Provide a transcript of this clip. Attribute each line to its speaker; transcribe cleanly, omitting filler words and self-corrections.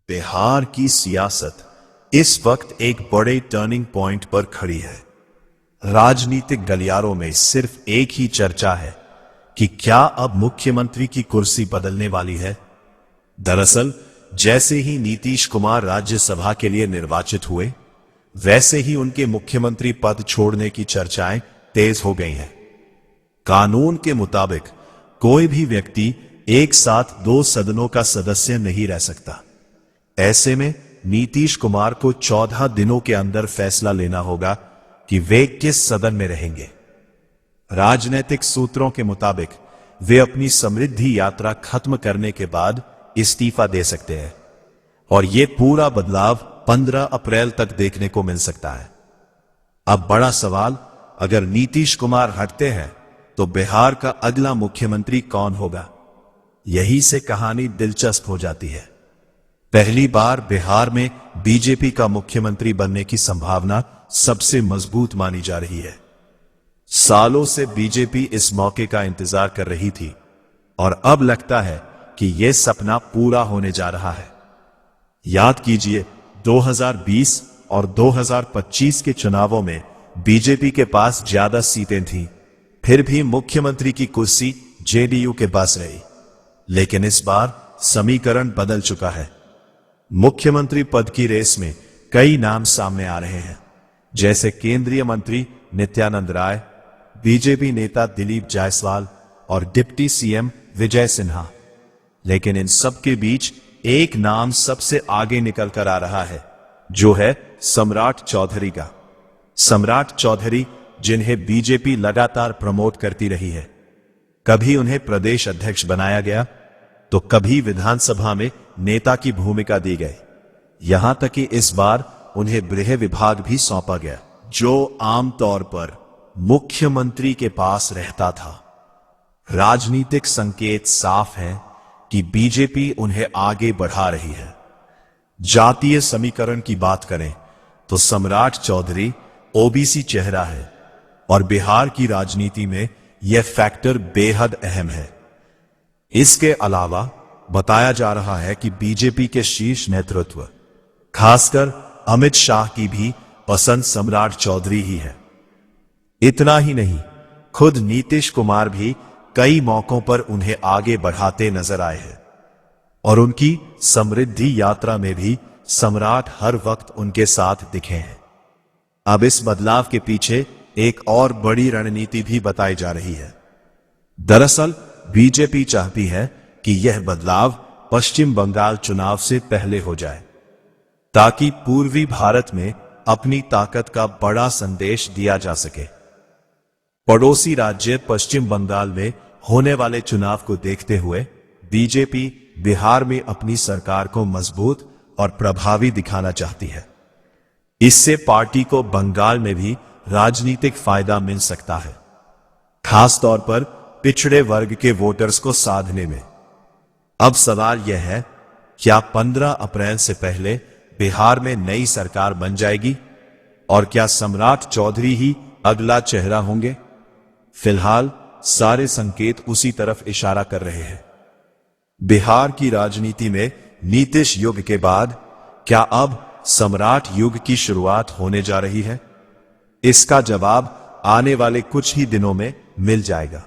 Speaker 1: बिहार की सियासत इस वक्त एक बड़े टर्निंग पॉइंट पर खड़ी है। राजनीतिक गलियारों में सिर्फ एक ही चर्चा है कि क्या अब मुख्यमंत्री की कुर्सी बदलने वाली है। दरअसल जैसे ही नीतीश कुमार राज्यसभा के लिए निर्वाचित हुए, वैसे ही उनके मुख्यमंत्री पद छोड़ने की चर्चाएं तेज हो गई हैं। कानून के मुताबिक कोई भी व्यक्ति एक साथ दो सदनों का सदस्य नहीं रह सकता। ऐसे में नीतीश कुमार को 14 दिनों के अंदर फैसला लेना होगा कि वे किस सदन में रहेंगे। राजनीतिक सूत्रों के मुताबिक वे अपनी समृद्धि यात्रा खत्म करने के बाद इस्तीफा दे सकते हैं और यह पूरा बदलाव 15 अप्रैल तक देखने को मिल सकता है। अब बड़ा सवाल, अगर नीतीश कुमार हटते हैं तो बिहार का अगला मुख्यमंत्री कौन होगा? यही से कहानी दिलचस्प हो जाती है। पहली बार बिहार में बीजेपी का मुख्यमंत्री बनने की संभावना सबसे मजबूत मानी जा रही है। सालों से बीजेपी इस मौके का इंतजार कर रही थी और अब लगता है कि यह सपना पूरा होने जा रहा है। याद कीजिए, 2020 और 2025 के चुनावों में बीजेपी के पास ज्यादा सीटें थीं, फिर भी मुख्यमंत्री की कुर्सी जेडीयू के पास रही। लेकिन इस बार समीकरण बदल चुका है। मुख्यमंत्री पद की रेस में कई नाम सामने आ रहे हैं, जैसे केंद्रीय मंत्री नित्यानंद राय, बीजेपी नेता दिलीप जायसवाल और डिप्टी सीएम विजय सिन्हा। लेकिन इन सब के बीच एक नाम सबसे आगे निकल कर आ रहा है, जो है सम्राट चौधरी का। सम्राट चौधरी, जिन्हें बीजेपी लगातार प्रमोट करती रही है। कभी उन्हें प्रदेश अध्यक्ष बनाया गया तो कभी विधानसभा में नेता की भूमिका दी गई। यहां तक कि इस बार उन्हें गृह विभाग भी सौंपा गया, जो आमतौर पर मुख्यमंत्री के पास रहता था। राजनीतिक संकेत साफ है कि बीजेपी उन्हें आगे बढ़ा रही है। जातीय समीकरण की बात करें तो सम्राट चौधरी ओबीसी चेहरा है और बिहार की राजनीति में यह फैक्टर बेहद अहम है। इसके अलावा बताया जा रहा है कि बीजेपी के शीर्ष नेतृत्व, खासकर अमित शाह की भी पसंद सम्राट चौधरी ही है। इतना ही नहीं, खुद नीतीश कुमार भी कई मौकों पर उन्हें आगे बढ़ाते नजर आए हैं और उनकी समृद्धि यात्रा में भी सम्राट हर वक्त उनके साथ दिखे हैं। अब इस बदलाव के पीछे एक और बड़ी रणनीति भी बताई जा रही है। दरअसल बीजेपी चाहती है कि यह बदलाव पश्चिम बंगाल चुनाव से पहले हो जाए, ताकि पूर्वी भारत में अपनी ताकत का बड़ा संदेश दिया जा सके। पड़ोसी राज्य पश्चिम बंगाल में होने वाले चुनाव को देखते हुए बीजेपी बिहार में अपनी सरकार को मजबूत और प्रभावी दिखाना चाहती है। इससे पार्टी को बंगाल में भी राजनीतिक फायदा मिल सकता है, खास तौर पर पिछड़े वर्ग के वोटर्स को साधने में। अब सवाल यह है, क्या 15 अप्रैल से पहले बिहार में नई सरकार बन जाएगी और क्या सम्राट चौधरी ही अगला चेहरा होंगे? फिलहाल सारे संकेत उसी तरफ इशारा कर रहे हैं। बिहार की राजनीति में नीतीश युग के बाद क्या अब सम्राट युग की शुरुआत होने जा रही है? इसका जवाब आने वाले कुछ ही दिनों में मिल जाएगा।